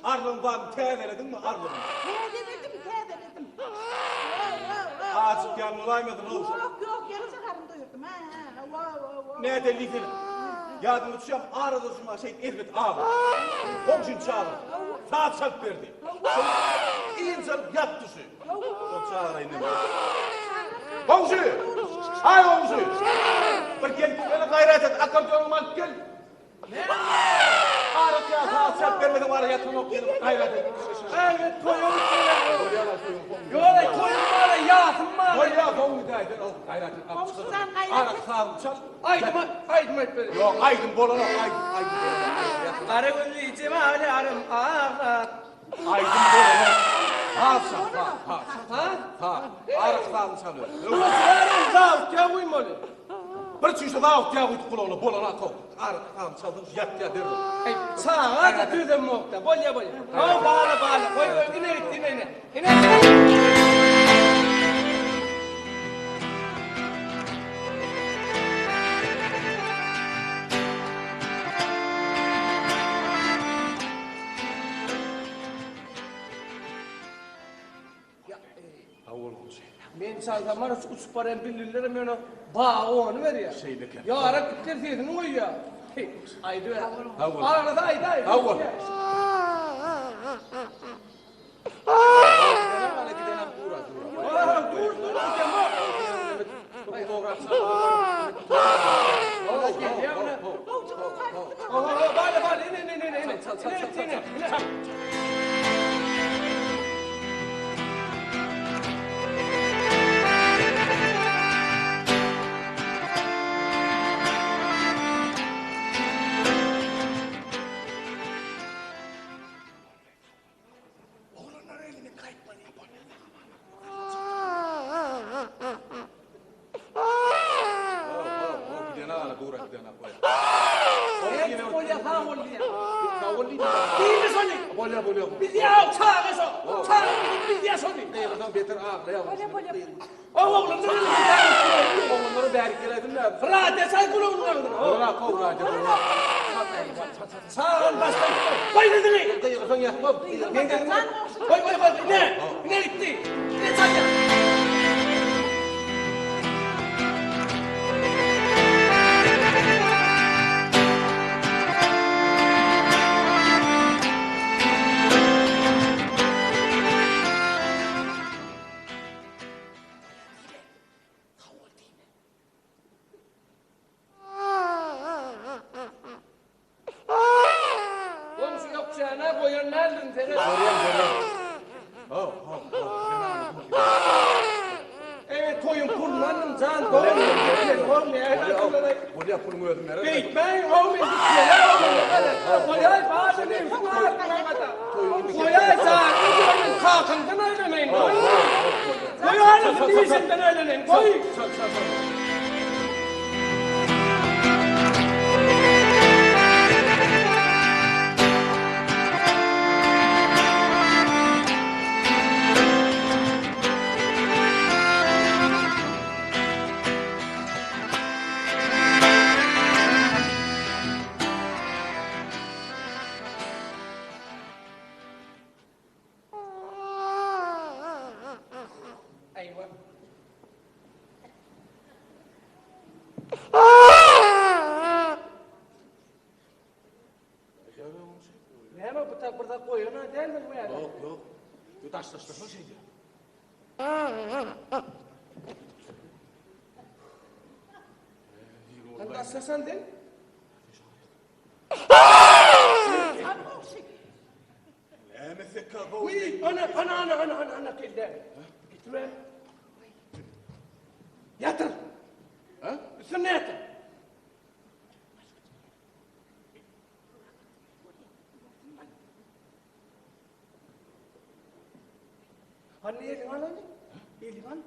Arlım var mı? Teğdeledin mi arlım? Teğdeledim. Azıcık yanına olaymadın oğlum. Yok, yarım sakarım doyurdum. Ne de lifin? Yardım tutacağım, arada şuma şey elbet ağır. Komşun çağırır. Saat çarp verdi. İyiyim canım, yat düşü. O çağırayım ne? Komşu! Hay komşu! Bir gel, bana gayret et, akordeon olmaz, gel. Ne? Ağrık ya, saat çarp vermeden var ya, tamam, gayret et. Evet, koyun Yola koyun bana, yatın bana. Koy ya, koyun gayret et, gayret et. Komşu sen gayret et. Ağrık sağ çal. Aydın et böyle. Yok, aydın bolana, aydın. Karı gözlü cemali arım ağlar. Aydın bolana. Ha. Ağrık sağ çalıyor. Kızlarım zavut ya uymalı. Bir çüşe daha okya uydu kulağına, bolana kov. Ağrık sağ çaldım, yat derim. Sağa da tüydüm mokta, bolya. Bağla. Koy, ine. Men çalgamar uç paran billirlerim yana bağı onu ver ya. Şeydeki. Ya ara kitler sesini koy ya. Aydı. Havul. Arada aydı. Havul. Dur. Bale, ine. Çal. Bolya. Bilya çağırsa. Bilya soni. Eyvallah beter ağlaya. Oğlum ne Onları berikeledim de. Frade say kulağını. Ona kovra dedi. Sağ ol başkan. Koy dedini. Kıyıksan yapma. Ben dedim. Koy. Ne gitti? Ne çayya? Komşu yok çağına koyan nereden seni? Evet koyun kullanın can doğru. Bolya pulumu ödüm nerede? Beytmen oğlum koyay bazı bir koyay sağ kalkından öğleneyin. Koyay değilsenden öğleneyin. Koy. Eyvah. Ne ama burada koyun ha değil mi bu yani? Yok. Bu taş şey diyor. Sen de asasan değil mi? Emesek kalk. Uy, ana kelde. Git be. Yatır. Ha? Üstüne yatır. Hani elin al hani? Elin al.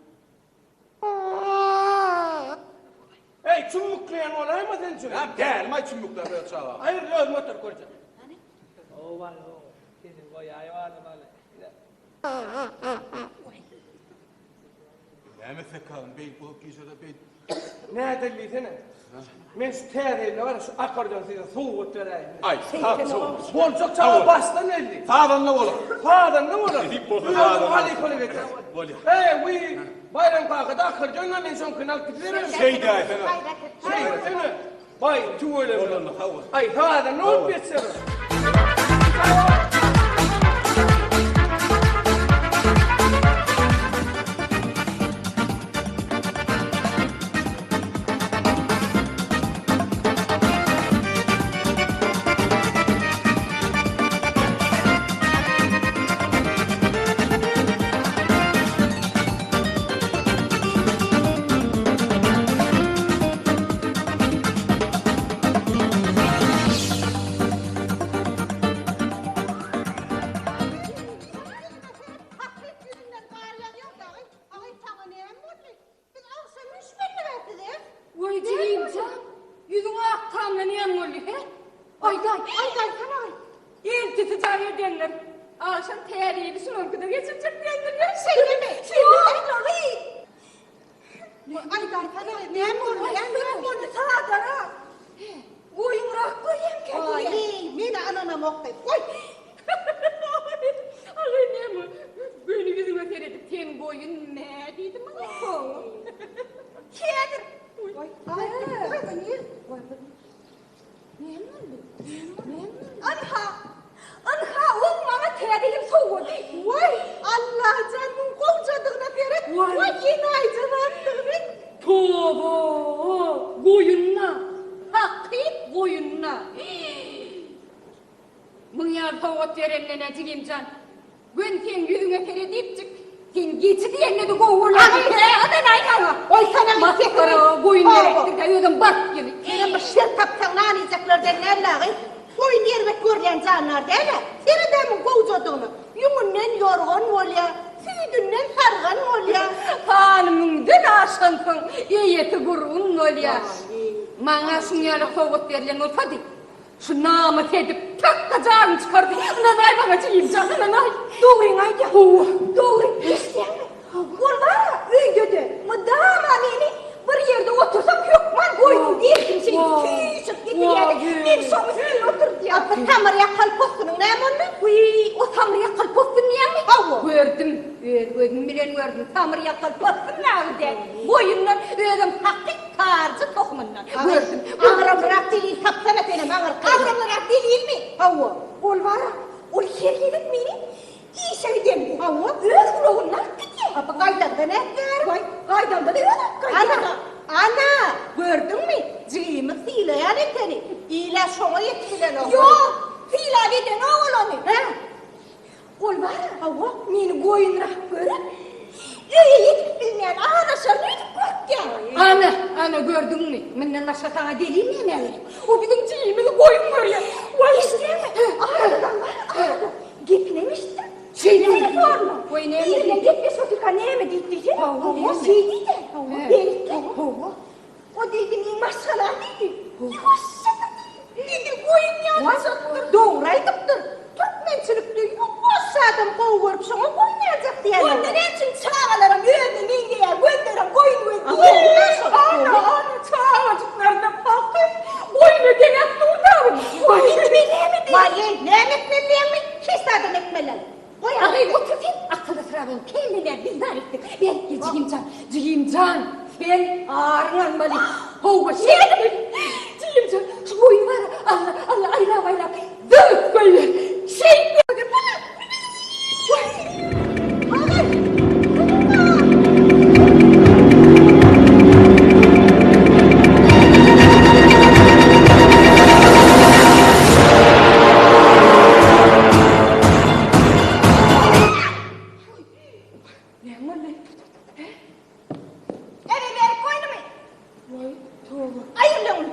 Hey, çummuklayan olay mı sen şunu? Ya gel, may çumbuklar böyle çağla. Hayır, yok motor koyacağım. O var o. Kesin koy hayvanı böyle. Emesek kalın, bey, bu gecede bey. Ne deliydi ne? Men şu teyzeyle var ya şu akordeon size soğuk vereyim. Ay, saat soğuk. Bolcuk çağı baştan elli. Sağdan ne olur? Sağdan ne olur? Gidip bozun, Uyuyorum sağdan. hadi kolu getir. Böyle. We bayram kakada akordeonla men son kınal giderim. Şey de efendim. Şey değil mi? Bay tu öyle Oradan mi? da hava. Ay sağdan ne olup geçsene? Vay diyeceğim. Yüzüne aktamla ne oluyor he? Ayday sana. İlk tutacağım edenler. Akşam teyariye bir sunum kadar geçirecek diyenler ya. Şey deme. Oyun bırak koyayım Ay, kendine. meni anana moktay. Oy. Ay ne mi? Beni yüzüme seyredip ten boyun ne dedim bana. Kedir. Ay, niye? Anha, o bana teyadelim soğudu. Vay, Allah canım kovcadığına beri. Vay. Vay, yine aycan attığını. Tobo, boyunna. Hakik boyunna. Mınyar tavut verenlene cigimcan. Ben sen yüzüne kere deyip çık. Sen geçi diyenle de kovurlar. Adan aykan. Oy sana Maskara boyun verektir de yüzün bak gibi. Senin bu şir kaptan anlayacaklardan nerede? Koyun yermek görülen canlar değil mi? Seni de mi kovcadığını? Yumunden yorgun ol ya. Süydünden sargan ol ya. Hanımından aşansın. İyiyeti gururun ol ya. Bana şunyalı kovut verilen olsa değil. Şu namus edip takka canını çıkardı. Nanay bana çiğim canı nanay. Doğruyun ayca. Doğru. İşte. Kurban öyle madama beni bir yerde otursam yokman koydum diyerdim seni. Küçük dedi yani. Bir somusunu otur diye. Apı tamırya kalposunun ne yamanı? Uy, o tamriya kalposun niye mi? Hava. Gördüm, bilen gördüm. Tamriya kalposun nerede? Boyundan ödüm hakik tarcı tohumundan. Gördüm. Ağrımırak deliğin tapsana benim ağır kızım. Ağrımırak deliğin mi? Hava. Ol var ya, ol yer yedik beni. İyi şey demdi. Hava. Öyle kulağından gitti. Apı kaydan da ne der? Vay, kaydan da öyle. Ana, gördün mü? Cığımı sileyen eteni. İyle şuna yetkilen o. Yok, filaviden oğlanı. He? Ol var ya, hava, beni koyunrak görüp. İyi yetip bilmeyen ağraşan öyle korkken. Ana gördün mü? Menden aşağı sana deliyim ya ne? O bizim cığımızı koyun böyle. Vay işte mi? Ağrıdan var, ağrıdan. Gitmemiştim. Şeyle mi sorma? Koy ne mi? Yerine gitmiş o tıka ne mi gitti? O şeydi de. Belki. O dedi mi maşallah dedi. Maşallah dedi. Koyun ya maşallah. Doğraydıptır. Türkmençilikte yumuşadım kovurup sana koymayacak diyelim. Ondan için çağlarım öğrendim İngilizce gönderim koyun ve Ana çağlacıklarına bakıp koyun ödenek durdu. Koyun bilemedim. Vay, ne emekmeliyen mi? Hiç adım ekmelen. Ağay otursun akıllı sıradan kendiler bizden ettik. Ben Cihimcan sen ağrın almalı. Hova şeydir. Cihimcan şu boyun var ya Allah ayla dövüp böyle şey gördüm bana. Ayırın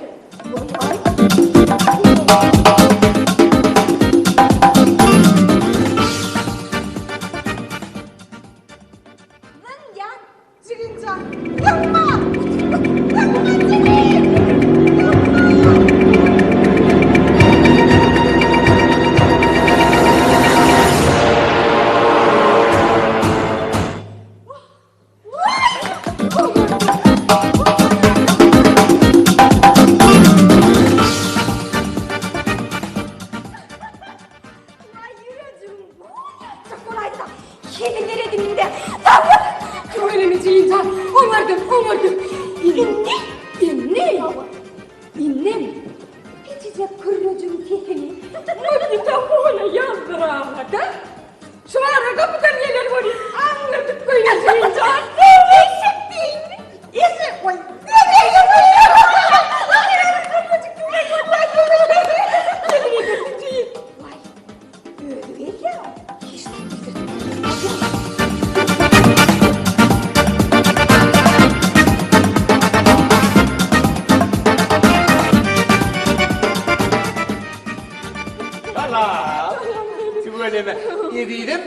Zincan. Umardım. İnnem. Küçücük kırracın tekini. Magnetofona yazdıramadı. Şu ara kapıdan neler var ya. Anlatıp koyun Zincan. Eşittin. Eşit koy. Nereye yapıyor? Hala. Kim öyle mi? Yediydim.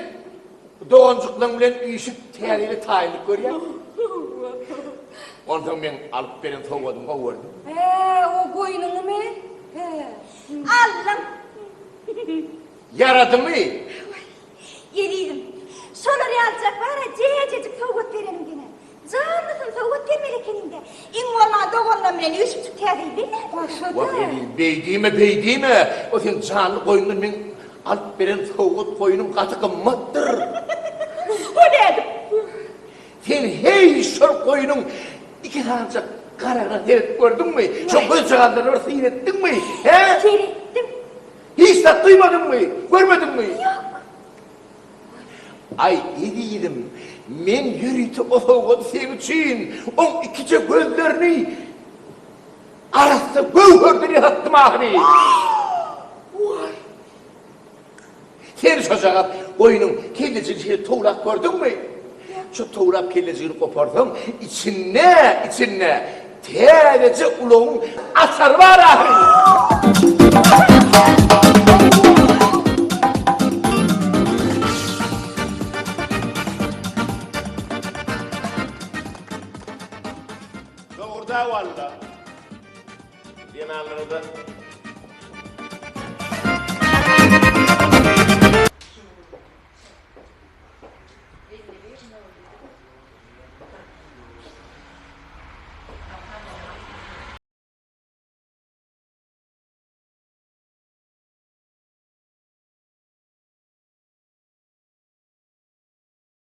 Doğuncuklan bilen uyuşup teyariyle tayinlik görüyor. Ondan ben alıp benim soğudım, o vurdum. O koyununu mu? Aldım. Yaradı mı? Yediydim. Şoları alacak var ya, cececik soğuk verelim gene. Canlısın soğuk vermelekeninde. İn olma doğunla bilen uyuşup teyariyle bilen. Bak beydiğime. O sen canlı koyunun ben alıp benim soğuk koyunum katı kımmattır. O ne? Sen hey şor koyunun iki tanecik kararına seyret gördün mü? Çok göz çağanları var seyrettin mi? He? Seyrettim. Hiç de duymadın mı? Görmedin mi? Yok. Ay ediydim. Men yürüytü o soğuğun sen için. On ikice gözlerini arası gövhördür yarattım ahini. Sen çocuğa koyunun kelleciğini tuğlak gördün mü? Şu tuğlak kelleciğini kopardın, içine teyarece uluğun asar var ahini. Doğruda valla. Diyen anlarda